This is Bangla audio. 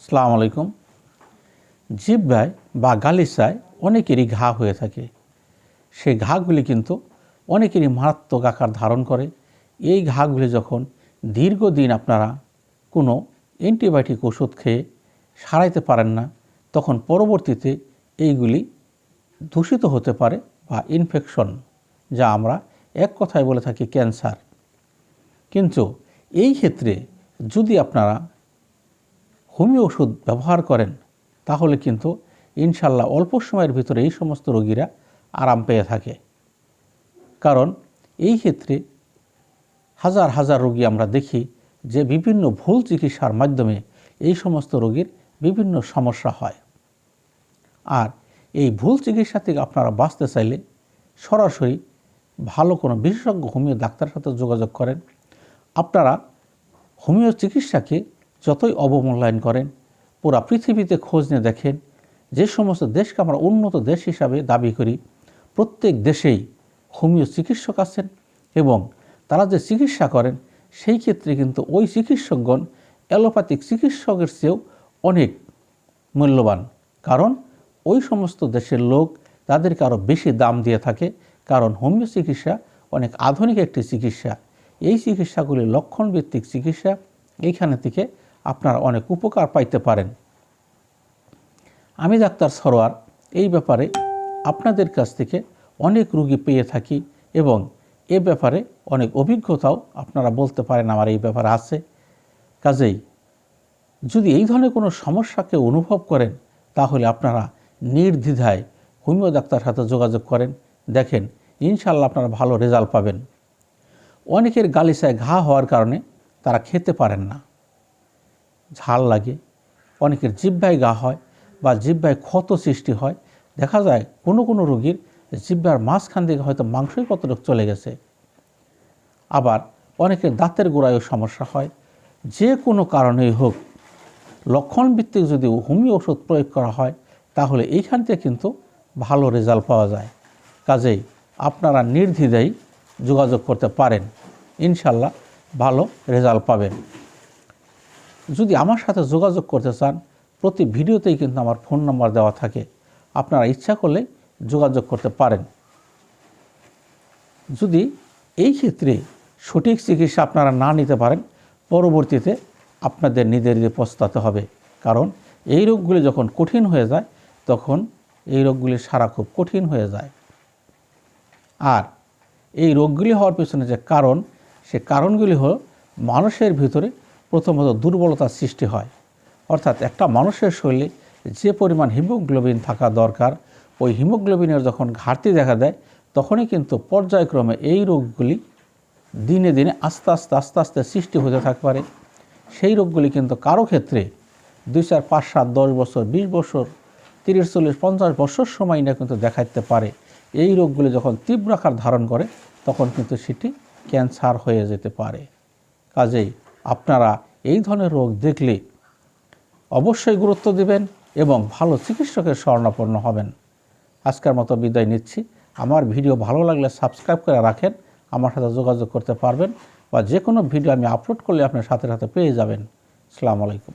আসসালামু আলাইকুম। জিহ্বায় বা গালিচায় অনেকেরই ঘা হয়ে থাকে। সেই ঘাগুলি কিন্তু অনেকেরই মারাত্মক আকার ধারণ করে। এই ঘাগুলি যখন দীর্ঘদিন আপনারা কোনো অ্যান্টিবায়োটিক ওষুধ খেয়ে সারাইতে পারেন না, তখন পরবর্তীতে এইগুলি দূষিত হতে পারে বা ইনফেকশন, যা আমরা এক কথায় বলে থাকি ক্যান্সার। কিন্তু এই ক্ষেত্রে যদি আপনারা হোমিও ওষুধ ব্যবহার করেন তাহলে কিন্তু ইনশাল্লাহ অল্প সময়ের ভিতরে এই সমস্ত রোগীরা আরাম পেয়ে থাকে। কারণ এই ক্ষেত্রে হাজার হাজার রোগী আমরা দেখি যে বিভিন্ন ভুল চিকিৎসার মাধ্যমে এই সমস্ত রোগীর বিভিন্ন সমস্যা হয়। আর এই ভুল চিকিৎসা থেকে আপনারা বাঁচতে চাইলে সরাসরি ভালো কোনো বিশেষজ্ঞ হোমিও ডাক্তারের সাথে যোগাযোগ করেন। আপনারা হোমিও চিকিৎসাকে যতই অবমূল্যায়ন করেন, পুরা পৃথিবীতে খোঁজ নিয়ে দেখেন, যে সমস্ত দেশকে আমরা উন্নত দেশ হিসাবে দাবি করি, প্রত্যেক দেশেই হোমিও চিকিৎসক আছেন এবং তারা যে চিকিৎসা করেন সেই ক্ষেত্রে কিন্তু ওই চিকিৎসকগণ অ্যালোপ্যাথিক চিকিৎসকের চেয়েও অনেক মূল্যবান। কারণ ওই সমস্ত দেশের লোক তাদেরকে আরও বেশি দাম দিয়ে থাকে, কারণ হোমিও চিকিৎসা অনেক আধুনিক একটি চিকিৎসা। এই চিকিৎসাগুলি লক্ষণভিত্তিক চিকিৎসা, এইখানে থেকে আপনারা অনেক উপকার পাইতে পারেন। আমি ডাক্তার সরোয়ার এই ব্যাপারে আপনাদের কাছ থেকে অনেক রোগী পেয়ে থাকি এবং এ ব্যাপারে অনেক অভিজ্ঞতাও আপনারা বলতে পারেন আমার এই ব্যাপারে আছে। কাজেই যদি এই ধরনের কোনো সমস্যাকে অনুভব করেন তাহলে আপনারা নির্দ্বিধায় হোমিও ডাক্তার সাথে যোগাযোগ করেন, দেখেন ইনশাল্লাহ আপনারা ভালো রেজাল্ট পাবেন। অনেকের গালিচায় ঘা হওয়ার কারণে তারা খেতে পারেন না, ঝাল লাগে, অনেকের জিহ্বায় ঘা হয় বা জিহ্বায় ক্ষত সৃষ্টি হয়। দেখা যায় কোনো কোনো রোগীর জিহ্বার মাঝখান থেকে হয়তো মাংসই কতটুকু চলে গেছে। আবার অনেকের দাঁতের গোড়ায়ও সমস্যা হয়। যে কোনো কারণেই হোক, লক্ষণভিত্তিক যদি হোমিও ওষুধ প্রয়োগ করা হয় তাহলে এইখান থেকে কিন্তু ভালো রেজাল্ট পাওয়া যায়। কাজেই আপনারা নির্দ্বিধায় যোগাযোগ করতে পারেন, ইনশাল্লাহ ভালো রেজাল্ট পাবেন। যদি আমার সাথে যোগাযোগ করতে চান, প্রতি ভিডিওতেই কিন্তু আমার ফোন নাম্বার দেওয়া থাকে, আপনারা ইচ্ছা করলে যোগাযোগ করতে পারেন। যদি এই ক্ষেত্রে সঠিক চিকিৎসা আপনারা না নিতে পারেন, পরবর্তীতে আপনাদের নিজেদের পস্তাতে হবে। কারণ এই রোগগুলি যখন কঠিন হয়ে যায় তখন এই রোগগুলি সারা খুব কঠিন হয়ে যায়। আর এই রোগগুলি হওয়ার পেছনে যে কারণ, সে কারণগুলি হল মানুষের ভিতরে প্রথমত দুর্বলতার সৃষ্টি হয়। অর্থাৎ একটা মানুষের শরীরে যে পরিমাণ হিমোগ্লোবিন থাকা দরকার, ওই হিমোগ্লোবিনের যখন ঘাটতি দেখা দেয় তখনই কিন্তু পর্যায়ক্রমে এই রোগগুলি দিনে দিনে আস্তে আস্তে সৃষ্টি হতে থাকতে পারে। সেই রোগগুলি কিন্তু কারো ক্ষেত্রে 2, 4, 5, 7, 10 বছর, 20 বছর, 30, 40, 50 বছর সময় না কিন্তু দেখাইতে পারে। এই রোগগুলি যখন তীব্র আকার ধারণ করে তখন কিন্তু সেটি ক্যান্সার হয়ে যেতে পারে। কাজেই আপনারা এই ধরনের রোগ দেখলে অবশ্যই গুরুত্ব দেবেন এবং ভালো চিকিৎসকের শরণাপন্ন হবেন। আজকের মতো বিদায় নিচ্ছি। আমার ভিডিও ভালো লাগলে সাবস্ক্রাইব করে রাখেন, আমার সাথে যোগাযোগ করতে পারবেন বা যে কোনো ভিডিও আমি আপলোড করলে আপনার সাথে সাথে পেয়ে যাবেন। আসসালামু আলাইকুম।